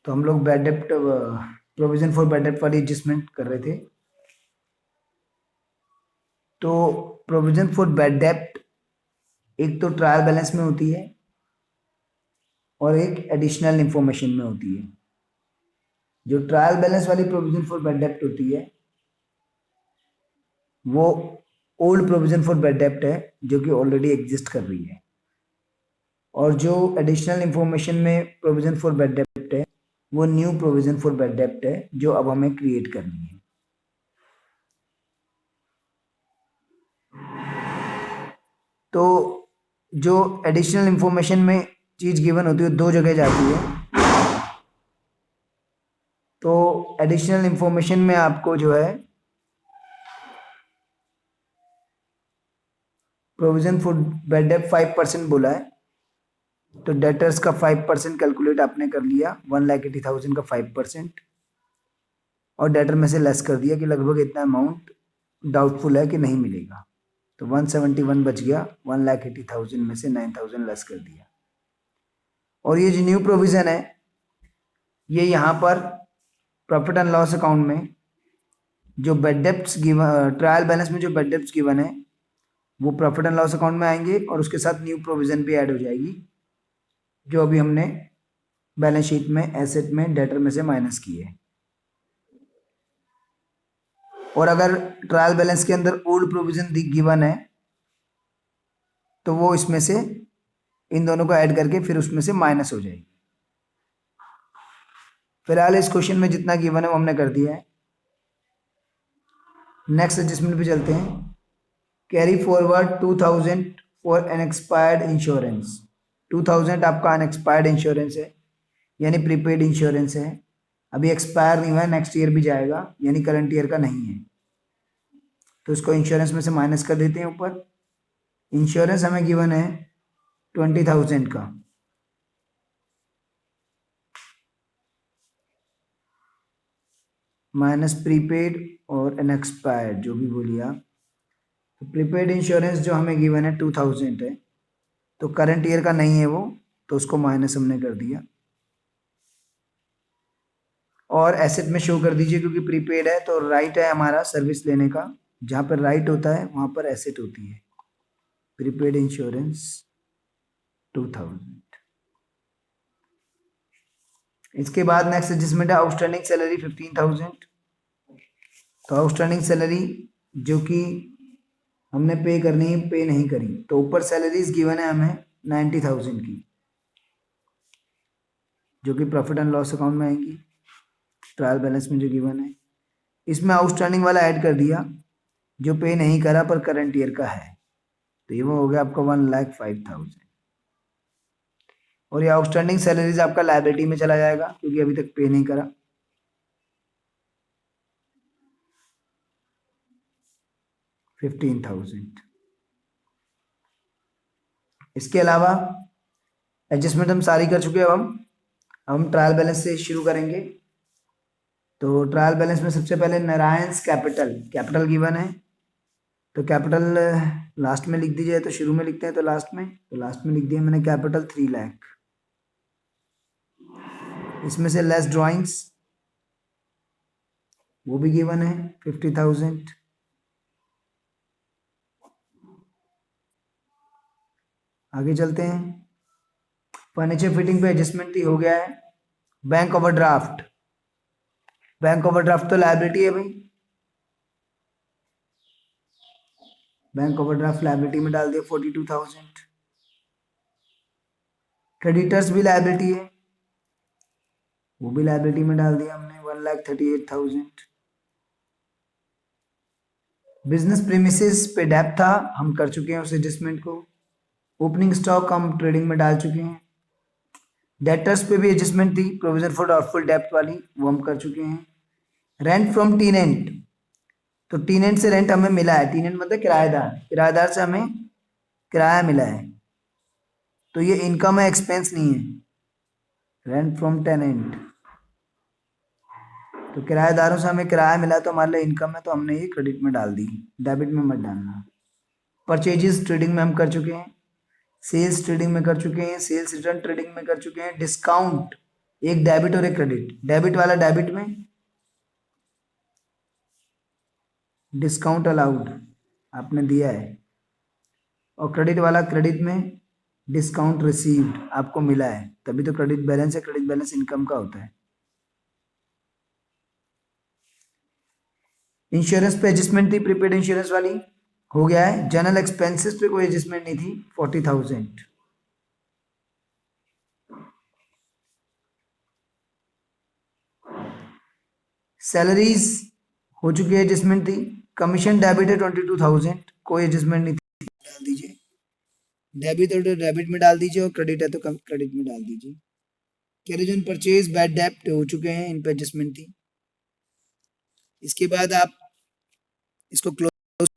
तो हम लोग bad dept provision for bad डेप्ट वाली एडजस्टमेंट कर रहे थे। तो प्रोविजन फॉर बैड डेप्ट एक तो ट्रायल बैलेंस में होती है और एक एडिशनल इंफॉर्मेशन में होती है। जो ट्रायल बैलेंस वाली प्रोविजन फॉर बैड डेप्ट होती है वो ओल्ड प्रोविजन फॉर बैड डेप्ट है जो कि ऑलरेडी एग्जिस्ट कर रही है, और जो एडिशनल इंफॉर्मेशन में प्रोविजन फॉर बैड डेप्ट है वो न्यू प्रोविजन फॉर बैड डेप्ट है जो अब हमें क्रिएट करनी है। तो जो एडिशनल इंफॉर्मेशन में चीज गिवन होती है दो जगह जाती है। तो एडिशनल इंफॉर्मेशन में आपको जो है प्रोविजन फॉर बैड डेप्ट 5% बोला है, तो डेटर्स का 5% कैलकुलेट आपने कर लिया, 1,80,000 का 5%, और डेटर में से लेस कर दिया कि लगभग इतना अमाउंट डाउटफुल है कि नहीं मिलेगा, तो 171 बच गया। 1,80,000 में से 9,000 लेस कर दिया। और ये जो न्यू प्रोविजन है ये यहाँ पर प्रॉफिट एंड लॉस अकाउंट में जो bad debts given, trial balance में जो बैड डेप्ट्स गिवन है वो प्रॉफिट एंड लॉस अकाउंट में आएंगे और उसके साथ न्यू प्रोविजन भी ऐड हो जाएगी जो अभी हमने बैलेंस शीट में एसेट में डेटर में से माइनस की है। और अगर ट्रायल बैलेंस के अंदर ओल्ड प्रोविजन गिवन है तो वो इसमें से इन दोनों को ऐड करके फिर उसमें से माइनस हो जाएगी। फिलहाल इस क्वेश्चन में जितना गिवन है वो हमने कर दिया है। नेक्स्ट एडजस्टमेंट पे चलते हैं। Carry forward 2,000 for an expired insurance. 2,000 आपका अनएक्सपायर्ड इंश्योरेंस है यानी प्रीपेड इंश्योरेंस है, अभी एक्सपायर नहीं हुआ है, नेक्स्ट ईयर भी जाएगा यानी करंट ईयर का नहीं है, तो इसको इंश्योरेंस में से माइनस कर देते हैं ऊपर। इंश्योरेंस हमें गिवन है 20,000 का, माइनस प्रीपेड और अनएक्सपायर्ड जो भी बोलिए आप। तो प्रीपेड इंश्योरेंस जो हमें गिवन है 2,000 है, तो करंट ईयर का नहीं है वो, तो उसको माइनस हमने कर दिया। और एसेट में शो कर दीजिए क्योंकि प्रीपेड है तो राइट है हमारा सर्विस लेने का, जहाँ पर राइट होता है वहाँ पर एसेट होती है। Prepaid insurance 2,000। इसके बाद नेक्स्ट एडजस्टमेंट है आउटस्टैंडिंग सैलरी 15,000। तो आउटस्टैंडिंग सैलरी जो कि हमने पे करनी है, पे नहीं करी, तो ऊपर सैलरीज गिवन है हमें 90,000 की जो कि प्रॉफिट एंड लॉस अकाउंट में आएंगी ट्रायल बैलेंस में जो गिवन है। इसमें आउटस्टैंडिंग वाला ऐड कर दिया जो पे नहीं करा पर करंट ईयर का है, तो ये वो हो गया आपका 1,05,000। और ये आउटस्टैंडिंग सैलरीज आपका लायबिलिटी में चला जाएगा क्योंकि अभी तक पे नहीं करा। $15,000। इसके अलावा एडजस्टमेंट हम सारी कर चुके हैं। अब हम ट्रायल बैलेंस से शुरू करेंगे। तो ट्रायल बैलेंस में सबसे पहले नारायण्स कैपिटल, कैपिटल गिवन है तो कैपिटल लास्ट में लिख दीजिए, तो शुरू में लिखते हैं तो लास्ट में लिख दिया मैंने कैपिटल 3 लाख। इसमें से लेस ड्राइंग्स वो भी गिवन है 50,000। आगे चलते हैं। फर्नीचर फिटिंग पे एडजस्टमेंट ही हो गया है। बैंक ओवरड्राफ्ट, बैंक ओवरड्राफ्ट तो लायबिलिटी है भाई, बैंक ओवरड्राफ्ट लायबिलिटी में डाल दिया 42,000। क्रेडिटर्स भी लायबिलिटी है, वो भी लायबिलिटी में डाल दिया हमने 1,38,000। बिजनेस प्रीमिसेस पे डेप्थ था, हम कर चुके हैं उस एडजस्टमेंट को। ओपनिंग स्टॉक हम ट्रेडिंग में डाल चुके हैं। डेटर्स पे भी एडजस्टमेंट थी, प्रोविजन फॉर डाउटफुल डेप्थ वाली, वो हम कर चुके हैं। रेंट फ्रॉम टीनेंट, तो टीनेंट से रेंट हमें मिला है, टीनेंट मतलब किराएदार, किराएदार से हमें किराया मिला है, तो ये इनकम है, एक्सपेंस नहीं है। रेंट फ्रॉम टेनेंट, तो किराएदारों से हमें किराया मिला तो हमारे लिए इनकम है, तो हमने ये क्रेडिट में डाल दी, डेबिट में मत डालना। परचेजेस ट्रेडिंग में हम कर चुके हैं, सेल्स ट्रेडिंग में कर चुके हैं, सेल्स रिटर्न ट्रेडिंग में कर चुके हैं। डिस्काउंट एक डेबिट और एक क्रेडिट। डेबिट वाला डेबिट में डिस्काउंट अलाउड आपने दिया है, और क्रेडिट वाला क्रेडिट में डिस्काउंट रिसीव्ड आपको मिला है, तभी तो क्रेडिट बैलेंस है। क्रेडिट बैलेंस इनकम का होता है। इंश्योरेंस पे एडजस्टमेंट थी, प्रीपेड इंश्योरेंस वाली हो गया है। जनरल एक्सपेंसेस पे कोई एडजस्टमेंट नहीं थी, 40,000। सैलरीज हो चुकी है, एडजस्टमेंट थी। कमीशन डेबिट है 22,000, कोई एडजस्टमेंट नहीं थी, डाल दीजिए। डेबिट है तो डेबिट में डाल दीजिए, और क्रेडिट है तो क्रेडिट में डाल दीजिए। कैरेज ऑन परचेज बैड डेब्ट हो चुके हैं, इन पे एडजस्टमेंट थी। इसके बाद आप इसको क्लोज